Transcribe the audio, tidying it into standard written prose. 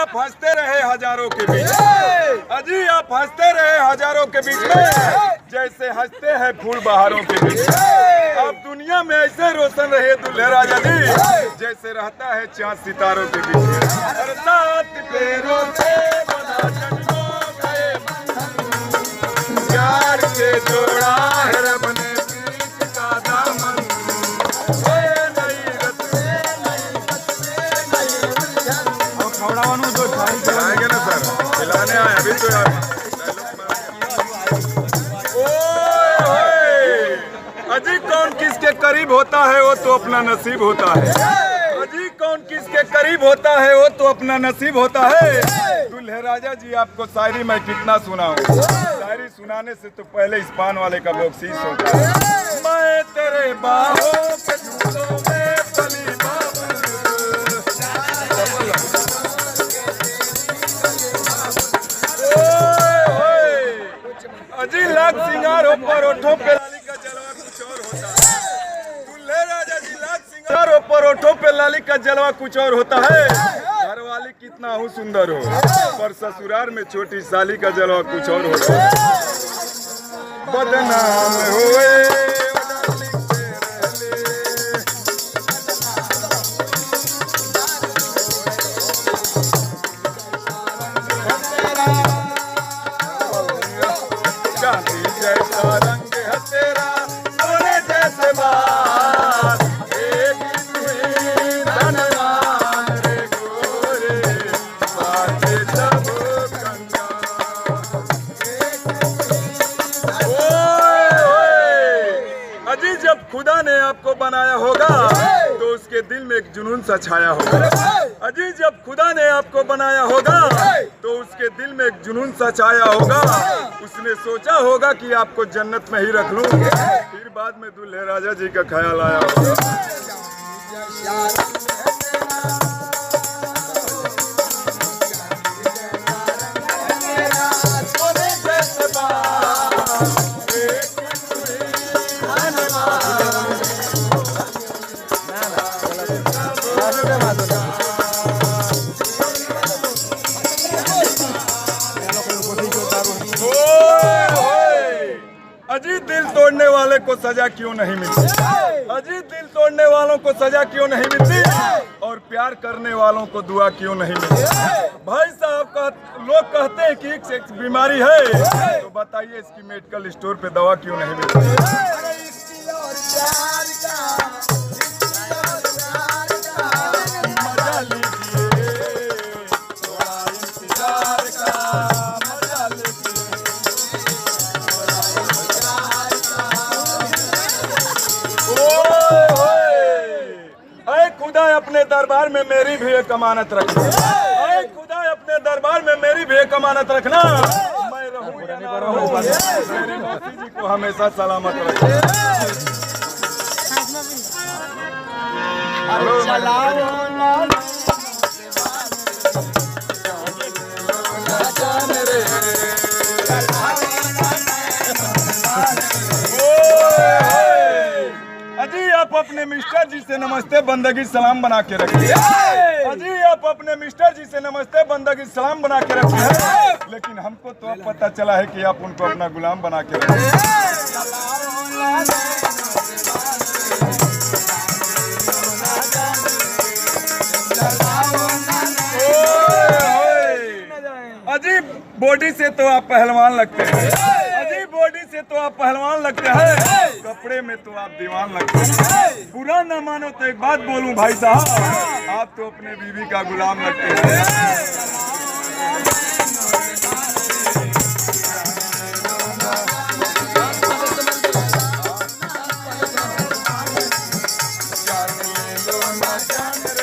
आप हंसते रहे हजारों के बीच में, अजी आप हंसते रहे हजारों के बीच में, जैसे हंसते हैं फूल बहारों के बीच में। आप दुनिया में ऐसे रोशन रहे दुल्हे राजा जी, जैसे रहता है चांद सितारों के बीच में। सात पैरों से बना जन्मों गए, प्यार से जोड़ा है रब ने प्रीत का दामन। खिलाएंगे ना सर, खिलाने आए अभी तो यार। अजी कौन किसके करीब होता है वो तो अपना नसीब होता है, अजी कौन किसके करीब होता है वो तो अपना नसीब होता है। दुल्हे राजा जी आपको शायरी मैं कितना सुनाऊं, शायरी सुनाने से तो पहले इस पान वाले का बख्शीश होता है। मैं तेरे बाहों के झूलों में पली अजी लाख सिंगार हो परोठों पे लाली का जलवा कुछ और होता है। दुल्हे राजा जी लाख सिंगार हो परोठों पे लाली का जलवा कुछ और होता है। घर वाली कितना हो सुंदर हो, पर ससुराल में छोटी साली का जलवा कुछ और होता है। बदनाम हुए जैसा रंग है तेरा सोने जैसे बाल, एक ही धनवान रे गोरे बातें सब गंगा। अजी जब खुदा ने आपको बनाया होगा तो उसके दिल में एक जुनून सा छाया होगा। अजी जब खुदा ने आपको बनाया होगा तो उसके दिल में एक जुनून सा छाया होगा। उसने सोचा होगा कि आपको जन्नत में ही रख लूं, फिर बाद में दुल्हे राजा जी का ख्याल आया होगा। अजी दिल तोड़ने वाले को सजा क्यों नहीं मिलती, अजी दिल तोड़ने वालों को सजा क्यों नहीं मिलती, और प्यार करने वालों को दुआ क्यों नहीं मिलती। भाई साहब लोग कहते हैं कि एक बीमारी है, तो बताइए इसकी मेडिकल स्टोर पे दवा क्यों नहीं मिलती। अपने दरबार में मेरी भी एक अमानत रखना, खुदा अपने दरबार में मेरी भी एक अमानत रखना। मैं रहूं या ना रहूं, मेरी मौसी जी को हमेशा सलामत रखना। अजी आप अपने मिस्टर जी से नमस्ते बंदगी सलाम बना के रखिए, अजी आप अपने मिस्टर जी से नमस्ते बंदगी सलाम बना के रखिए। लेकिन हमको तो अब पता चला है कि आप उनको अपना गुलाम बना के रखिए। अजी बॉडी से तो आप पहलवान लगते हैं, अजी बॉडी से तो आप पहलवान लगते हैं, कपड़े में तो आप दीवान लगते हैं। बुरा न मानो तो एक बात बोलूं भाई साहब, आप तो अपने बीवी का गुलाम लगते हैं। जान ले लो ना जान